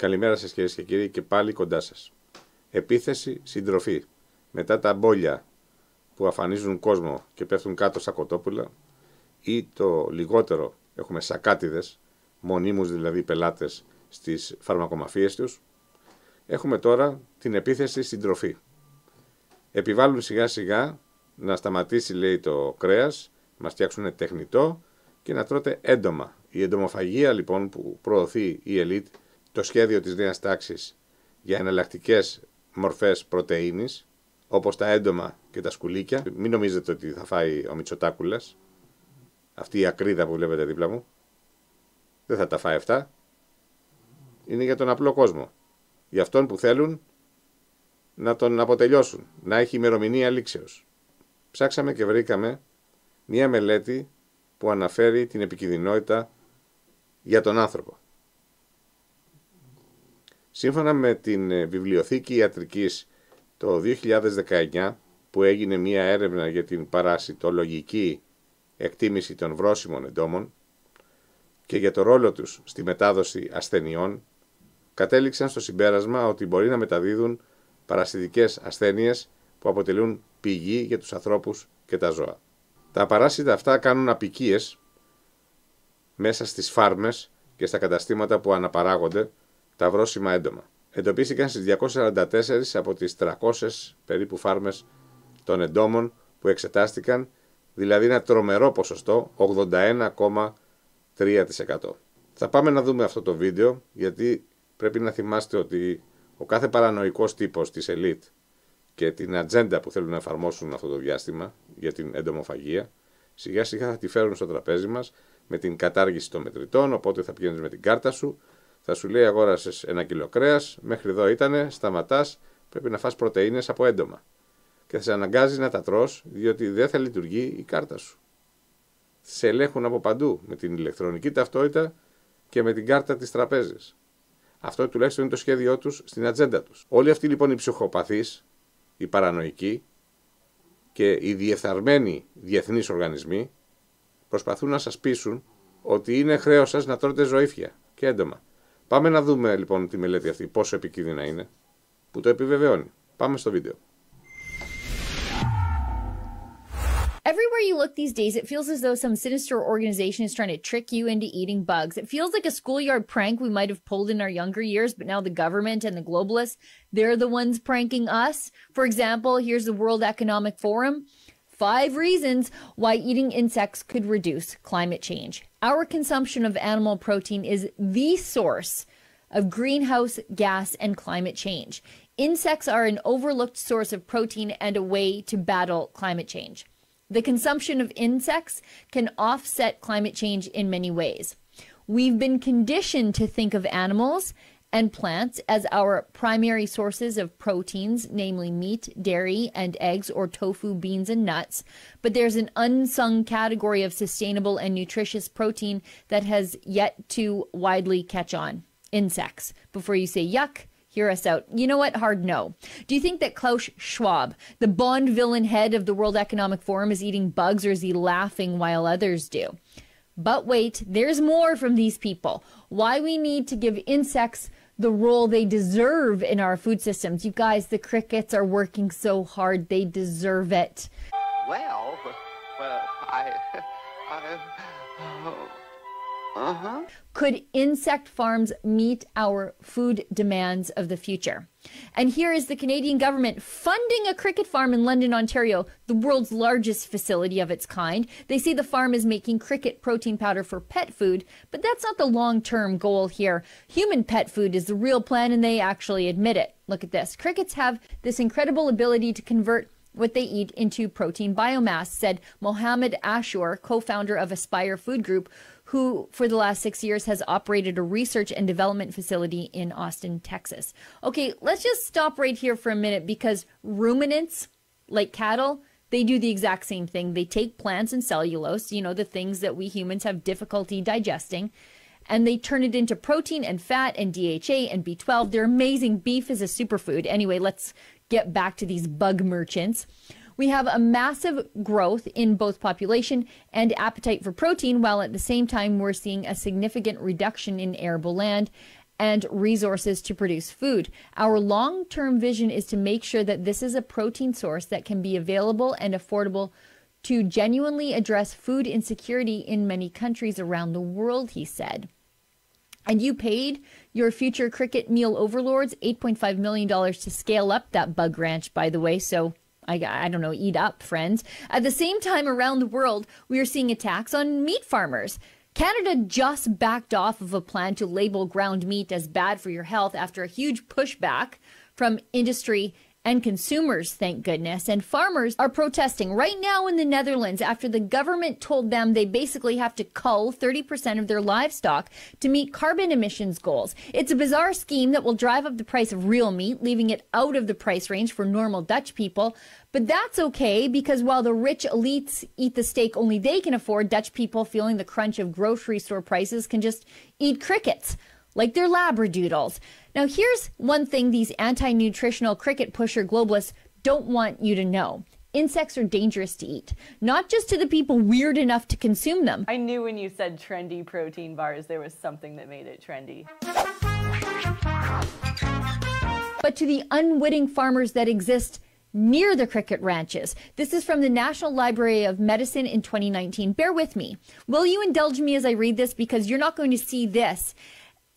Καλημέρα σας κυρίες και κύριοι και πάλι κοντά σας. Επίθεση στην τροφή. Μετά τα μπόλια που αφανίζουν κόσμο και πέφτουν κάτω στα κοτόπουλα, ή το λιγότερο έχουμε σακάτιδες, μονίμους δηλαδή πελάτες στις φαρμακομαφίες τους, έχουμε τώρα την επίθεση στην τροφή. Επιβάλλουν σιγά σιγά να σταματήσει, λέει, το κρέας, να φτιάξουν τεχνητό και να τρώτε έντομα. Η εντομοφαγία λοιπόν που προωθεί η ελίτ, το σχέδιο της νέας τάξης για εναλλακτικές μορφές πρωτεΐνης, όπως τα έντομα και τα σκουλίκια. Μην νομίζετε ότι θα φάει ο Μητσοτάκουλας, αυτή η ακρίδα που βλέπετε δίπλα μου. Δεν θα τα φάει αυτά. Είναι για τον απλό κόσμο. Για αυτόν που θέλουν να τον αποτελειώσουν, να έχει ημερομηνία λήξεως. Ψάξαμε και βρήκαμε μία μελέτη που αναφέρει την επικινδυνότητα για τον άνθρωπο. Σύμφωνα με την Βιβλιοθήκη Ιατρικής το 2019, που έγινε μία έρευνα για την παρασιτολογική εκτίμηση των βρώσιμων εντόμων και για το ρόλο τους στη μετάδοση ασθενειών, κατέληξαν στο συμπέρασμα ότι μπορεί να μεταδίδουν παρασιτικές ασθένειες που αποτελούν πηγή για τους ανθρώπους και τα ζώα. Τα παράσιτα αυτά κάνουν αποικίες μέσα στις φάρμες και στα καταστήματα που αναπαράγονται τα βρώσιμα έντομα. Εντοπίστηκαν στις 244 από τις 300 περίπου φάρμες των εντόμων που εξετάστηκαν, δηλαδή ένα τρομερό ποσοστό, 81,3%. Θα πάμε να δούμε αυτό το βίντεο, γιατί πρέπει να θυμάστε ότι ο κάθε παρανοϊκός τύπος της ελίτ και την αντζέντα που θέλουν να εφαρμόσουν αυτό το διάστημα για την εντομοφαγία, σιγά σιγά θα τη φέρουν στο τραπέζι μας με την κατάργηση των μετρητών. Οπότε θα πηγαίνεις με την κάρτα σου, θα σου λέει αγόρασες 1 κιλό κρέας, μέχρι εδώ ήτανε, σταματάς, πρέπει να φας πρωτεΐνες από έντομα. Και θα σε αναγκάζει να τα τρως, διότι δεν θα λειτουργεί η κάρτα σου. Σε ελέγχουν από παντού με την ηλεκτρονική ταυτότητα και με την κάρτα της τραπέζης. Αυτό τουλάχιστον είναι το σχέδιό τους στην ατζέντα τους. Όλοι αυτοί λοιπόν οι ψυχοπαθείς, οι παρανοϊκοί και οι διεφθαρμένοι διεθνείς οργανισμοί προσπαθούν να σας πείσουν ότι είναι χρέος σας να τρώτε ζωήφια και έντομα. Πάμε να δούμε λοιπόν τη μελέτη αυτή, πόσο επικίνδυνα είναι, που το επιβεβαιώνει. Πάμε στο βίντεο. Everywhere you look these days, it feels as though some sinister organization is trying to trick you into eating bugs. It feels like a schoolyard prank we might have pulled in our younger years, but now the government and the globalists, they're the ones pranking us. For example, here's the World Economic Forum. 5 reasons why eating insects could reduce climate change. Our consumption of animal protein is the source of greenhouse gas and climate change. Insects are an overlooked source of protein and a way to battle climate change. The consumption of insects can offset climate change in many ways. We've been conditioned to think of animals and plants as our primary sources of proteins, namely meat, dairy, and eggs, or tofu, beans, and nuts. But there's an unsung category of sustainable and nutritious protein that has yet to widely catch on: insects. Before you say yuck, hear us out. You know what? Hard no. Do you think that Klaus Schwab, the Bond villain head of the World Economic Forum, is eating bugs, or is he laughing while others do? But wait, there's more from these people. Why we need to give insects the role they deserve in our food systems. You guys, the crickets are working so hard. They deserve it. Well, Could insect farms meet our food demands of the future? And here is the Canadian government funding a cricket farm in London, Ontario, the world's largest facility of its kind. They say the farm is making cricket protein powder for pet food, but that's not the long-term goal here. Human pet food is the real plan, and they actually admit it. Look at this. Crickets have this incredible ability to convert what they eat into protein biomass, said Mohammed Ashur, co-founder of Aspire Food Group, who for the last 6 years has operated a research and development facility in Austin, Texas. Okay, let's just stop right here for a minute, because ruminants, like cattle, they do the exact same thing. They take plants and cellulose, you know, the things that we humans have difficulty digesting, and they turn it into protein and fat and DHA and B12. They're amazing. Beef is a superfood. Anyway, let's get back to these bug merchants. We have a massive growth in both population and appetite for protein, while at the same time we're seeing a significant reduction in arable land and resources to produce food. Our long-term vision is to make sure that this is a protein source that can be available and affordable to genuinely address food insecurity in many countries around the world, he said. And you paid your future cricket meal overlords $8.5 million to scale up that bug ranch, by the way, so I don't know, eat up, friends. At the same time, around the world, we are seeing attacks on meat farmers. Canada just backed off of a plan to label ground meat as bad for your health after a huge pushback from industry and consumers, thank goodness. And farmers are protesting right now in the Netherlands after the government told them they basically have to cull 30% of their livestock to meet carbon emissions goals. It's a bizarre scheme that will drive up the price of real meat, leaving it out of the price range for normal Dutch people. But that's okay, because while the rich elites eat the steak only they can afford, Dutch people feeling the crunch of grocery store prices can just eat crickets like they're labradoodles. Now, here's one thing these anti-nutritional cricket pusher globalists don't want you to know. Insects are dangerous to eat, not just to the people weird enough to consume them. I knew when you said trendy protein bars, there was something that made it trendy. But to the unwitting farmers that exist near the cricket ranches. This is from the National Library of Medicine in 2019. Bear with me. Will you indulge me as I read this? Because you're not going to see this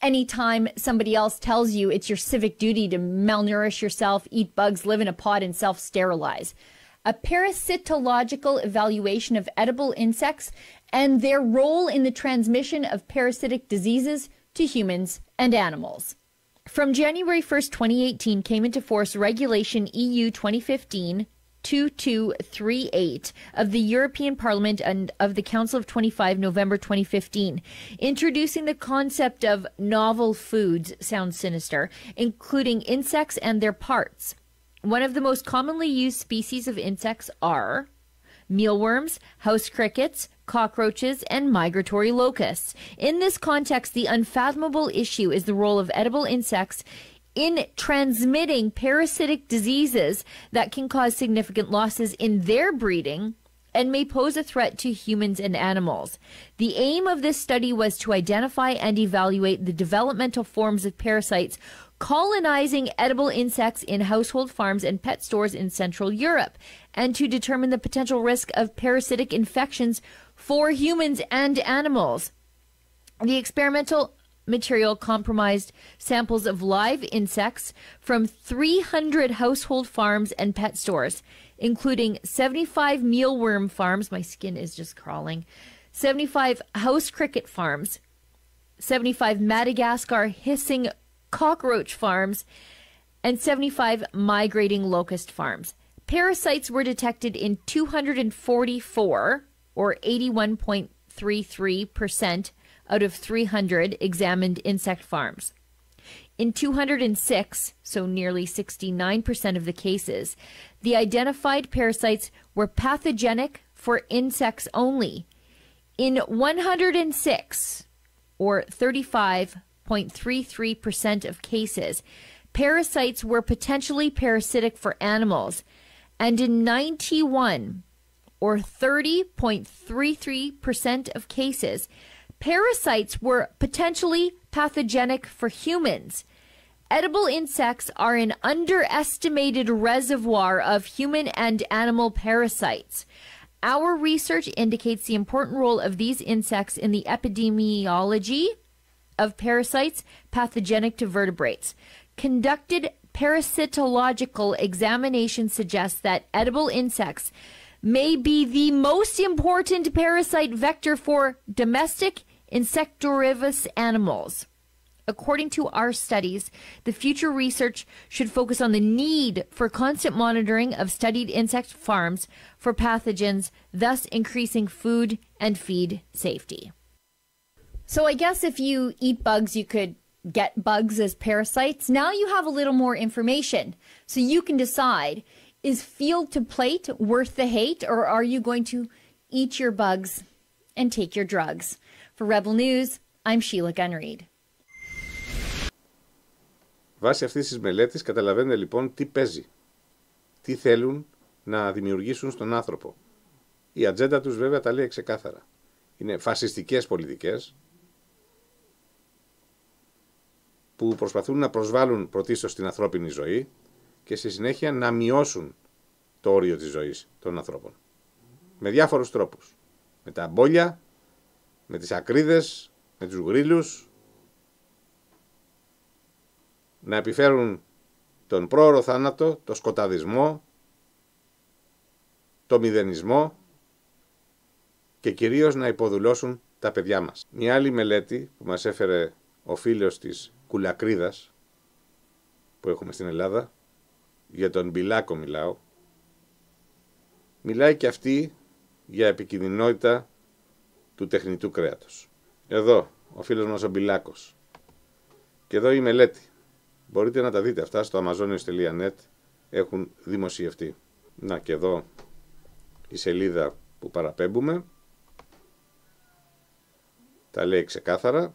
anytime somebody else tells you it's your civic duty to malnourish yourself, eat bugs, live in a pod, and self-sterilize. A parasitological evaluation of edible insects and their role in the transmission of parasitic diseases to humans and animals. From January 1st, 2018, came into force Regulation EU 2015-2238 of the European Parliament and of the Council of 25 November 2015, introducing the concept of novel foods, sounds sinister, including insects and their parts. One of the most commonly used species of insects are mealworms, house crickets, cockroaches, and migratory locusts. In this context, the unfathomable issue is the role of edible insects in transmitting parasitic diseases that can cause significant losses in their breeding and may pose a threat to humans and animals. The aim of this study was to identify and evaluate the developmental forms of parasites colonizing edible insects in household farms and pet stores in Central Europe, and to determine the potential risk of parasitic infections for humans and animals. The experimental material comprised samples of live insects from 300 household farms and pet stores, including 75 mealworm farms, my skin is just crawling, 75 house cricket farms, 75 Madagascar hissing cockroach farms, and 75 migrating locust farms. Parasites were detected in 244, or 81.33% out of 300 examined insect farms. In 206, so nearly 69% of the cases, the identified parasites were pathogenic for insects only. In 106, or 35.33% of cases, parasites were potentially parasitic for animals. And in 91, or 30.33% of cases, parasites were potentially pathogenic for humans. Edible insects are an underestimated reservoir of human and animal parasites. Our research indicates the important role of these insects in the epidemiology of parasites pathogenic to vertebrates. Conducted parasitological examination suggests that edible insects may be the most important parasite vector for domestic insectivorous animals. According to our studies, the future research should focus on the need for constant monitoring of studied insect farms for pathogens, thus increasing food and feed safety. So I guess if you eat bugs, you could get bugs as parasites. Now you have a little more information, so you can decide, is field to plate worth the hate, or are you going to eat your bugs and take your drugs? For Rebel News, I'm Sheila Gunreed. Βάσει αυτής της μελέτης καταλαβαίνετε λοιπόν τι παίζει, τι θέλουν να δημιουργήσουν στον άνθρωπο. Η αντζέντα τους βέβαια τα λέει ξεκάθαρα. Είναι φασιστικές πολιτικές, που προσπαθούν να προσβάλλουν πρωτίστως την ανθρώπινη ζωή και στη συνέχεια να μειώσουν το όριο της ζωής των ανθρώπων. Με διάφορους τρόπους. Με τα αμπόλια, με τις ακρίδες, με τους γρίλους, να επιφέρουν τον πρόωρο θάνατο, το σκοταδισμό, το μηδενισμό και κυρίως να υποδουλώσουν τα παιδιά μας. Μια άλλη μελέτη που μας έφερε ο φίλος της κουλακρίδας που έχουμε στην Ελλάδα, για τον μπιλάκο μιλάω, μιλάει και αυτή για επικινδυνότητα του τεχνητού κρέατος. Εδώ, ο φίλος μας ο Μπιλάκος. Και εδώ η μελέτη. Μπορείτε να τα δείτε αυτά στο amazonios.net, έχουν δημοσιευτεί. Να και εδώ η σελίδα που παραπέμπουμε. Τα λέει ξεκάθαρα.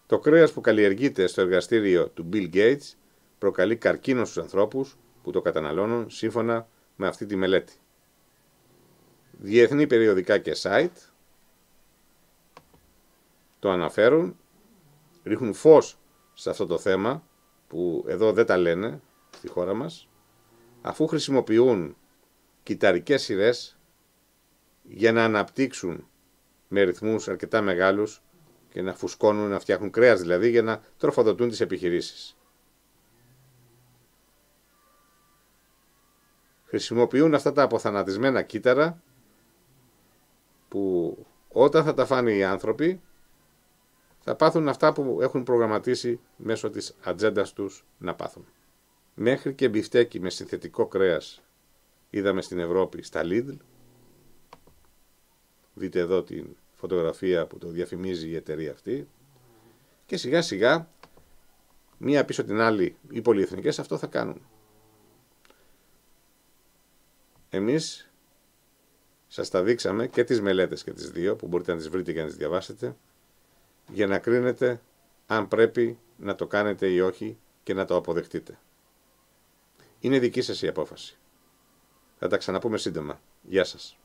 Το κρέας που καλλιεργείται στο εργαστήριο του Bill Gates προκαλεί καρκίνο στους ανθρώπους που το καταναλώνουν σύμφωνα με αυτή τη μελέτη. Διεθνή περιοδικά και site το αναφέρουν, ρίχνουν φως σε αυτό το θέμα που εδώ δεν τα λένε στη χώρα μας, αφού χρησιμοποιούν κυταρικές σειρές για να αναπτύξουν με ρυθμούς αρκετά μεγάλους και να φουσκώνουν, να φτιάχνουν κρέας δηλαδή, για να τροφοδοτούν τις επιχειρήσεις. Χρησιμοποιούν αυτά τα αποθανατισμένα κύτταρα που όταν θα τα φάνε οι άνθρωποι θα πάθουν αυτά που έχουν προγραμματίσει μέσω της αντζέντας τους να πάθουν. Μέχρι και μπιφτέκι με συνθετικό κρέας είδαμε στην Ευρώπη στα Lidl. Δείτε εδώ την φωτογραφία που το διαφημίζει η εταιρεία αυτή. Και σιγά σιγά, μία πίσω την άλλη, οι πολυεθνικές αυτό θα κάνουν. Εμείς σας τα δείξαμε και τις μελέτες και τις δύο, που μπορείτε να τις βρείτε και να τις διαβάσετε, για να κρίνετε αν πρέπει να το κάνετε ή όχι και να το αποδεχτείτε. Είναι δική σας η απόφαση. Θα τα ξαναπούμε σύντομα. Γεια σας.